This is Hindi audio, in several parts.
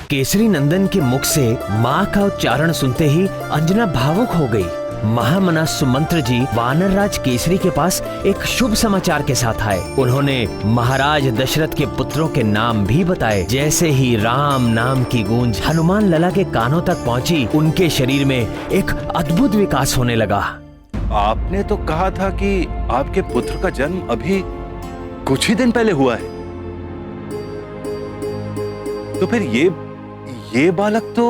केसरी नंदन के मुख से माँ का उच्चारण सुनते ही अंजना भावुक हो गई। महामना सुमंत्र जी वानर राज केसरी के पास एक शुभ समाचार के साथ आए। उन्होंने महाराज दशरथ के पुत्रों के नाम भी बताए। जैसे ही राम नाम की गूंज हनुमान लला के कानों तक पहुंची, उनके शरीर में एक अद्भुत विकास होने लगा। आपने तो कहा था कि आपके पुत्र का जन्म अभी कुछ ही दिन पहले हुआ है, तो फिर ये बालक तो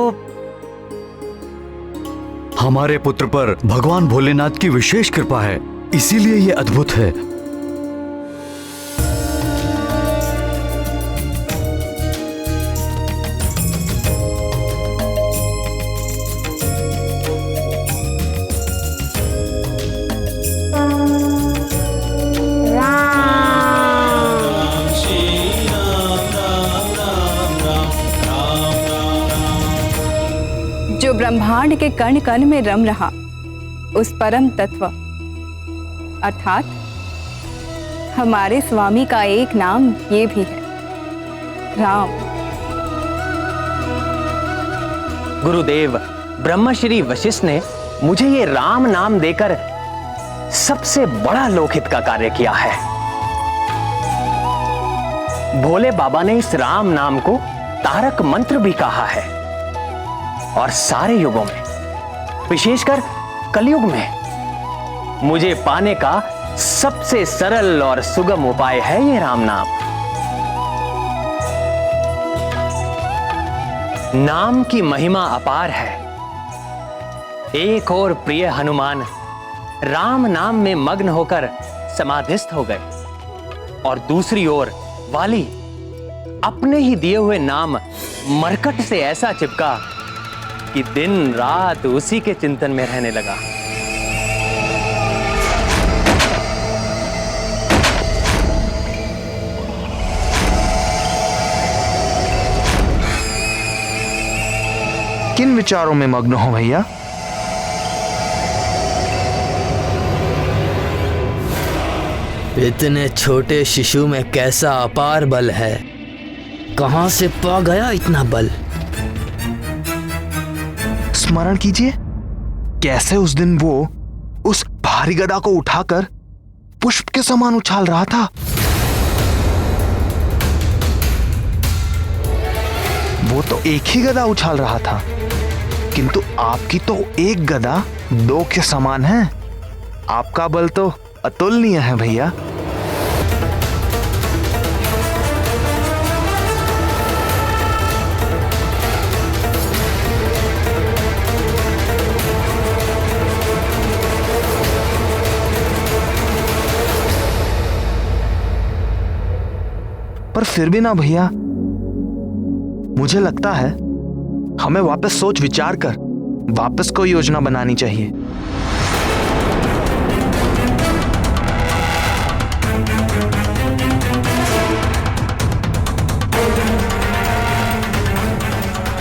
हमारे पुत्र पर भगवान भोलेनाथ की विशेष कृपा है, इसीलिए ये अद्भुत है। जो ब्रह्मांड के कण कण में रम रहा, उस परम तत्व अर्थात हमारे स्वामी का एक नाम ये भी है, राम। गुरुदेव ब्रह्मश्री वशिष्ठ ने मुझे ये राम नाम देकर सबसे बड़ा लोकहित का कार्य किया है। भोले बाबा ने इस राम नाम को तारक मंत्र भी कहा है और सारे युगों में, विशेषकर कलयुग में, मुझे पाने का सबसे सरल और सुगम उपाय है ये राम नाम। नाम की महिमा अपार है। एक और प्रिय हनुमान राम नाम में मग्न होकर समाधिस्थ हो गए और दूसरी ओर वाली अपने ही दिए हुए नाम मरकट से ऐसा चिपका कि दिन रात उसी के चिंतन में रहने लगा। किन विचारों में मग्न हो भैया? इतने छोटे शिशु में कैसा अपार बल है, कहां से पा गया इतना बल? स्मरण कीजिए, कैसे उस दिन वो उस भारी गदा को उठाकर पुष्प के समान उछाल रहा था। वो तो एक ही गदा उछाल रहा था, किंतु आपकी तो एक गदा दो के समान है। आपका बल तो अतुलनीय है भैया। पर फिर भी ना भैया, मुझे लगता है हमें वापस सोच विचार कर वापस कोई योजना बनानी चाहिए।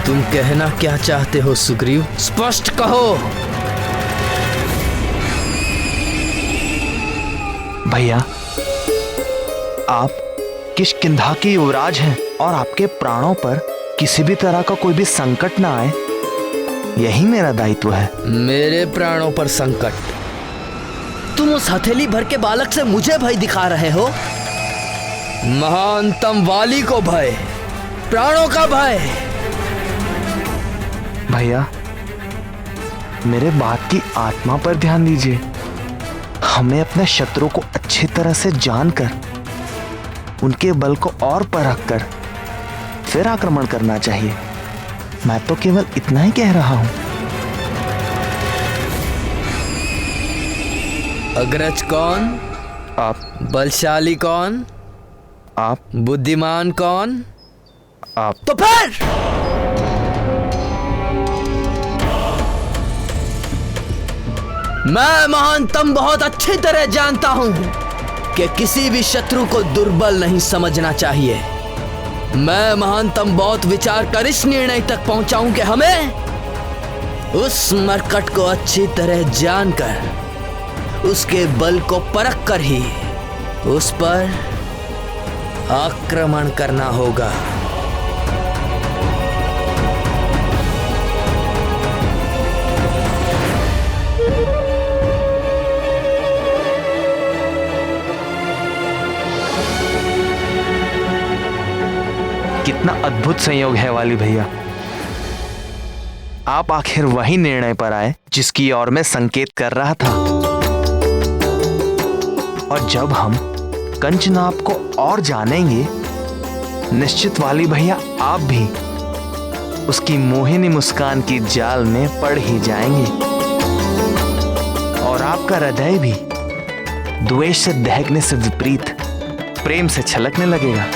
तुम कहना क्या चाहते हो सुग्रीव? स्पष्ट कहो। भैया, आप किष्किंधा के युवराज हैं और आपके प्राणों पर किसी भी तरह का कोई भी संकट ना आए, यही मेरा दायित्व है। मेरे प्राणों पर संकट? तुम उस हथेली भर के बालक से मुझे भय दिखा रहे हो? महानतम वाली को भय, प्राणों का भय। भैया, मेरे बात की आत्मा पर ध्यान दीजिए। हमें अपने शत्रु को अच्छी तरह से जानकर उनके बल को और परख कर फिर आक्रमण करना चाहिए। मैं तो केवल इतना ही कह रहा हूं। अग्रज कौन? आप। बलशाली कौन? आप। बुद्धिमान कौन? आप। तो फिर मैं महानतम बहुत अच्छी तरह जानता हूं कि किसी भी शत्रु को दुर्बल नहीं समझना चाहिए। मैं महानतम बहुत विचार कर इस निर्णय तक पहुंचा हूं कि हमें उस मरकट को अच्छी तरह जानकर उसके बल को परख कर ही उस पर आक्रमण करना होगा। कितना अद्भुत संयोग है वाली भैया। आप आखिर वही निर्णय पर आए जिसकी ओर मैं संकेत कर रहा था। और जब हम कंचनाप को और जानेंगे, निश्चित वाली भैया आप भी उसकी मोहिनी मुस्कान की जाल में पड़ ही जाएंगे और आपका हृदय भी द्वेष से दहकने से विपरीत प्रेम से छलकने लगेगा।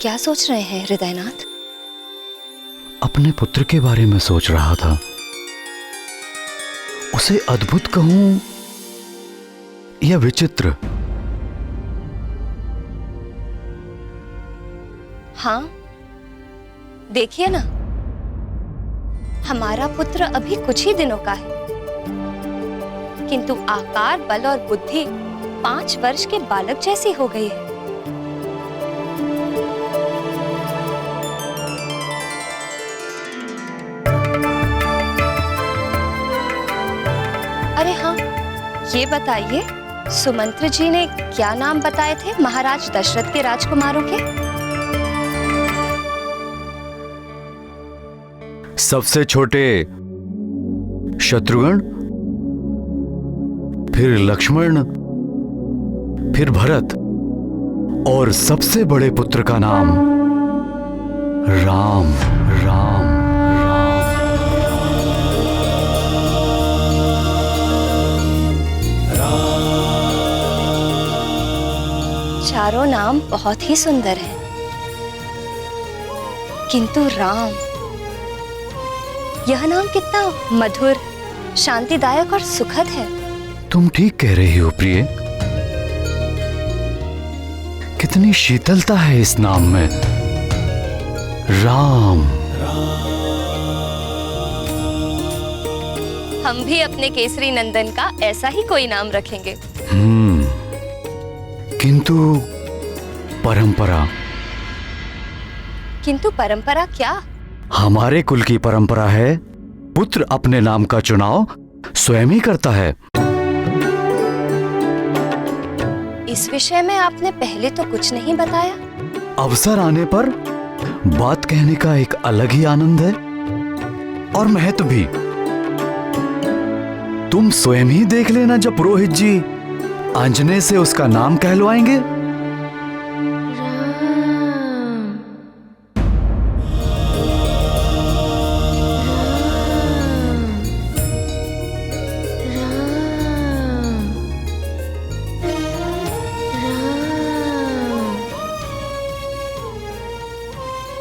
क्या सोच रहे हैं हृदयनाथ? अपने पुत्र के बारे में सोच रहा था। उसे अद्भुत कहूं या विचित्र? हाँ, देखिए ना, हमारा पुत्र अभी कुछ ही दिनों का है, किंतु आकार, बल और बुद्धि 5 वर्ष के बालक जैसी हो गई है। अरे हाँ, ये बताइए, सुमंत्र जी ने क्या नाम बताए थे महाराज दशरथ के राजकुमारों के? सबसे छोटे शत्रुघ्न, फिर लक्ष्मण, फिर भरत और सबसे बड़े पुत्र का नाम राम। राम चारों नाम बहुत ही सुंदर हैं, किंतु राम, यह नाम कितना मधुर, शांतिदायक और सुखद है। तुम ठीक कह रही हो प्रिय। कितनी शीतलता है इस नाम में, राम। हम भी अपने केसरी नंदन का ऐसा ही कोई नाम रखेंगे। किंतु परंपरा। किंतु परंपरा क्या? हमारे कुल की परंपरा है, पुत्र अपने नाम का चुनाव स्वयं ही करता है। इस विषय में आपने पहले तो कुछ नहीं बताया। अवसर आने पर बात कहने का एक अलग ही आनंद है और महत्व भी। तुम स्वयं ही देख लेना, जब पुरोहित जी अंजने से उसका नाम कहलवाएंगे।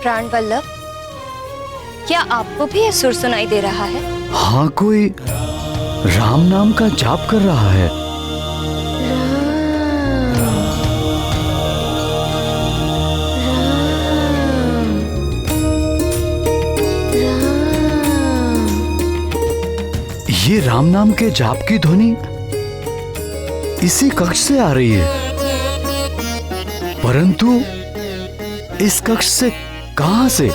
प्राणवल्लभ, क्या आपको भी यह सुर सुनाई दे रहा है? हाँ, कोई राम नाम का जाप कर रहा है। ये राम नाम के जाप की ध्वनि इसी कक्ष से आ रही है, परंतु इस कक्ष से कहां से?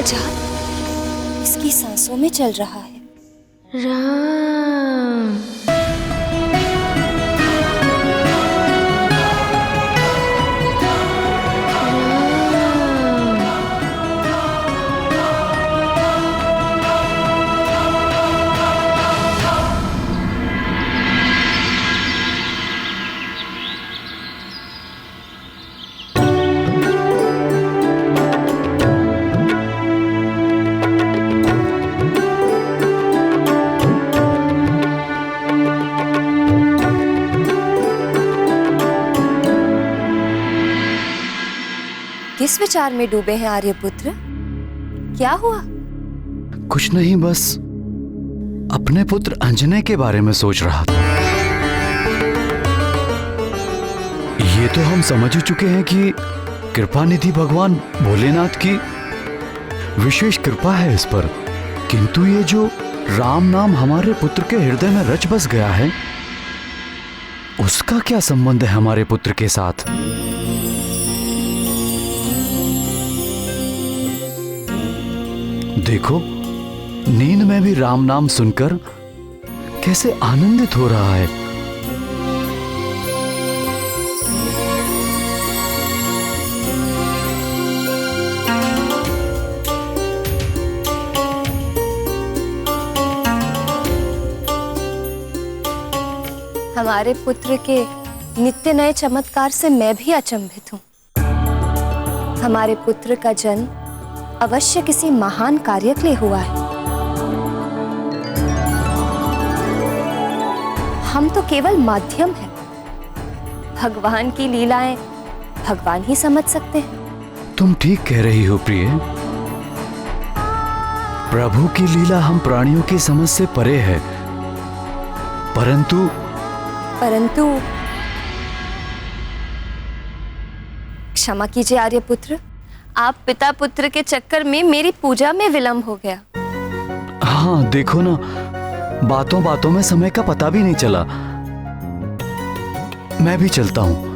जाप इसकी सांसों में चल रहा है। राम किस विचार में डूबे हैं आर्यपुत्र? क्या हुआ? कुछ नहीं, बस अपने पुत्र अंजने के बारे में सोच रहा था। ये तो हम समझ ही चुके हैं कि कृपानिधि भगवान भोलेनाथ की विशेष कृपा है इस पर, किंतु ये जो राम नाम हमारे पुत्र के हृदय में रच बस गया है, उसका क्या संबंध है हमारे पुत्र के साथ? देखो, नींद में भी राम नाम सुनकर कैसे आनंदित हो रहा है। हमारे पुत्र के नित्य नए चमत्कार से मैं भी अचंभित हूँ। हमारे पुत्र का जन्म अवश्य किसी महान कार्य के लिए हुआ है। हम तो केवल माध्यम हैं। भगवान की लीलाएं भगवान ही समझ सकते हैं। तुम ठीक कह रही हो प्रिय। प्रभु की लीला हम प्राणियों की समझ से परे है, परंतु क्षमा कीजिए आर्यपुत्र, आप पिता पुत्र के चक्कर में मेरी पूजा में विलंब हो गया। हाँ, देखो ना, बातों बातों में समय का पता भी नहीं चला। मैं भी चलता हूं।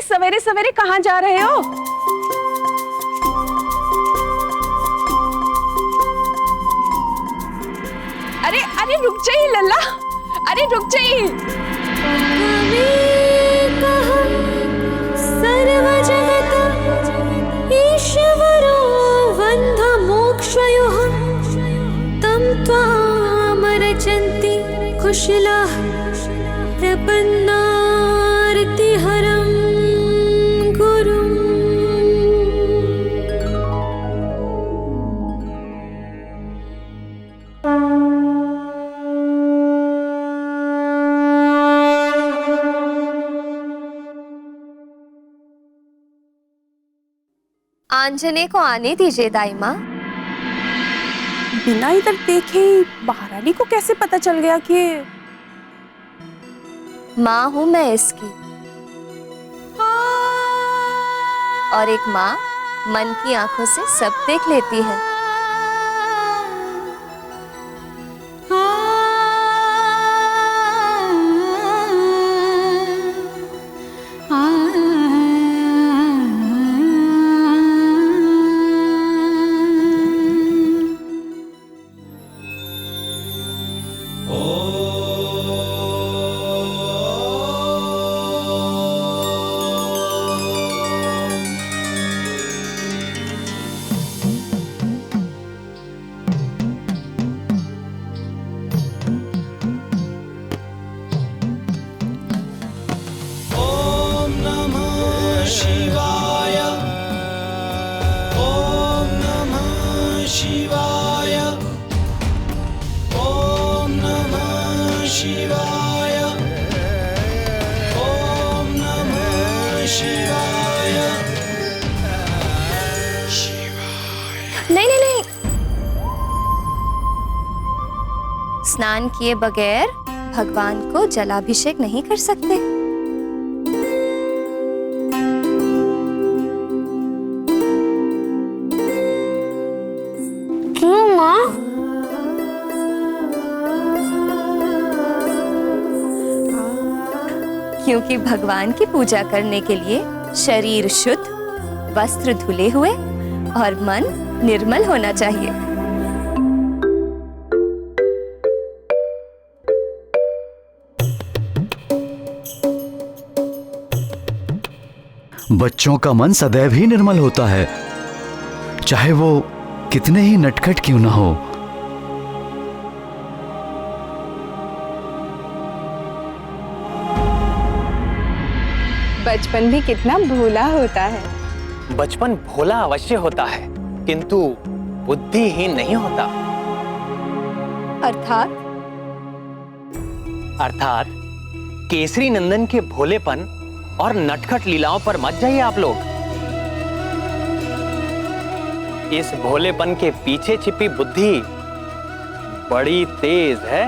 सवेरे सवेरे कहाँ जा रहे हो? अरे अरे रुक जाइए लल्ला, अरे रुक जाइए। सर्व जगत ईश्वरो बन्ध मोक्षयोः तं त्वामर्चन्ति कुशलाः प्रपन्नार्तिहरम् आंजने को आने दीजिए दाई माँ। बिना इधर देखे महारानी को कैसे पता चल गया कि माँ हूं मैं इसकी, और एक माँ मन की आंखों से सब देख लेती है। नहीं नहीं नहीं, स्नान किए बगैर भगवान को जलाभिषेक नहीं कर सकते। क्यों माँ? क्योंकि भगवान की पूजा करने के लिए शरीर शुद्ध, वस्त्र धुले हुए और मन निर्मल होना चाहिए। बच्चों का मन सदैव ही निर्मल होता है, चाहे वो कितने ही नटखट क्यों ना हो। बचपन भी कितना भोला होता है। बचपन भोला अवश्य होता है, किंतु बुद्धिहीन नहीं होता। अर्थात केसरी नंदन के भोलेपन और नटखट लीलाओं पर मत जाइए आप लोग। इस भोलेपन के पीछे छिपी बुद्धि बड़ी तेज है।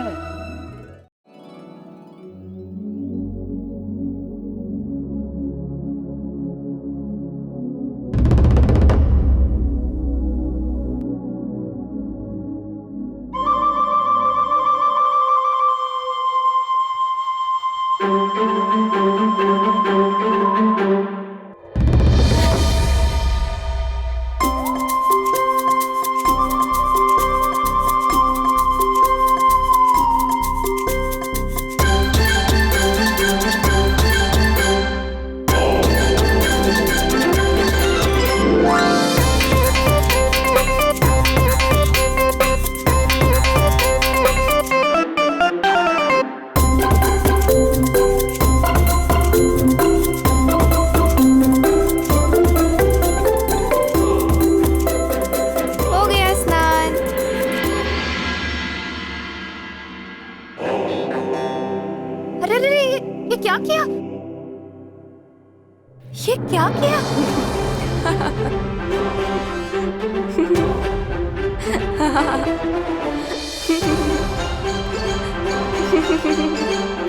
ये क्या किया?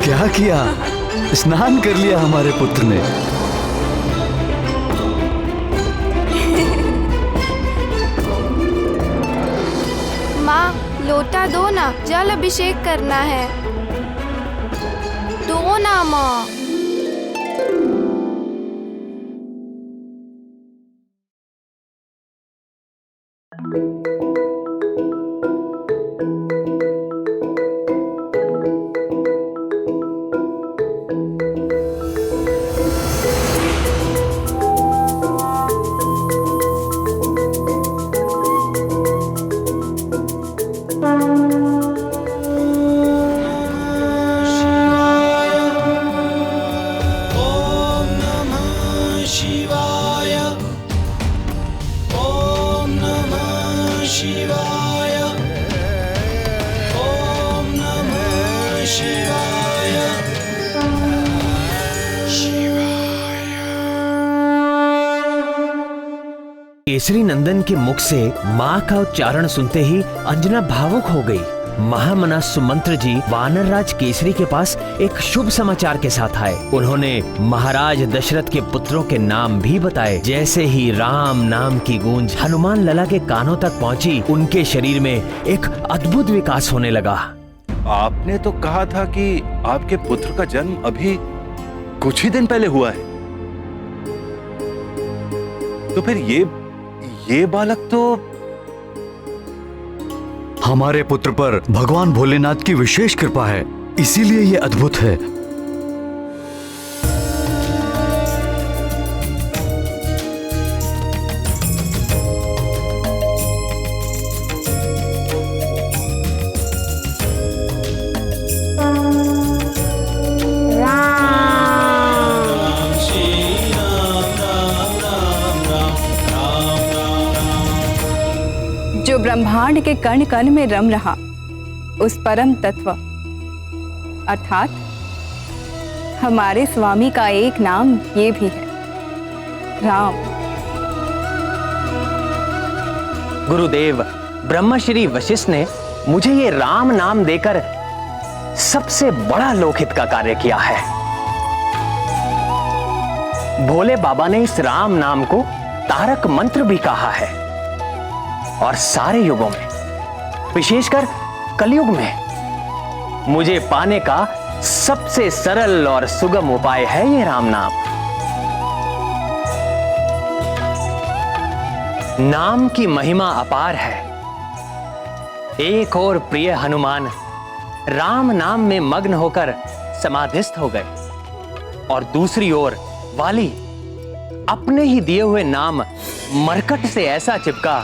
क्या किया? स्नान कर लिया हमारे पुत्र ने। माँ, लोटा दो ना, जल अभिषेक करना है। दो ना माँ। केसरी नंदन के मुख से माँ का उच्चारण सुनते ही अंजना भावुक हो गई। महामना सुमंत्र जी वानरराज केसरी के पास एक शुभ समाचार के साथ आए। उन्होंने महाराज दशरथ के पुत्रों के नाम भी बताए। जैसे ही राम नाम की गूंज हनुमान लला के कानों तक पहुंची, उनके शरीर में एक अद्भुत विकास होने लगा। आपने तो कहा था कि आपके पुत्र का जन्म अभी कुछ ही दिन पहले हुआ है, तो फिर ये बालक तो हमारे पुत्र पर भगवान भोलेनाथ की विशेष कृपा है, इसीलिए ये अद्भुत है। जो ब्रह्मांड के कण कण में रम रहा, उस परम तत्व अर्थात हमारे स्वामी का एक नाम ये भी है, राम। गुरुदेव ब्रह्मश्री वशिष्ठ ने मुझे ये राम नाम देकर सबसे बड़ा लोकहित का कार्य किया है। भोले बाबा ने इस राम नाम को तारक मंत्र भी कहा है और सारे युगों में, विशेषकर कलयुग में, मुझे पाने का सबसे सरल और सुगम उपाय है ये राम नाम। नाम की महिमा अपार है। एक और प्रिय हनुमान राम नाम में मग्न होकर समाधिस्थ हो गए और दूसरी ओर वाली अपने ही दिए हुए नाम मरकट से ऐसा चिपका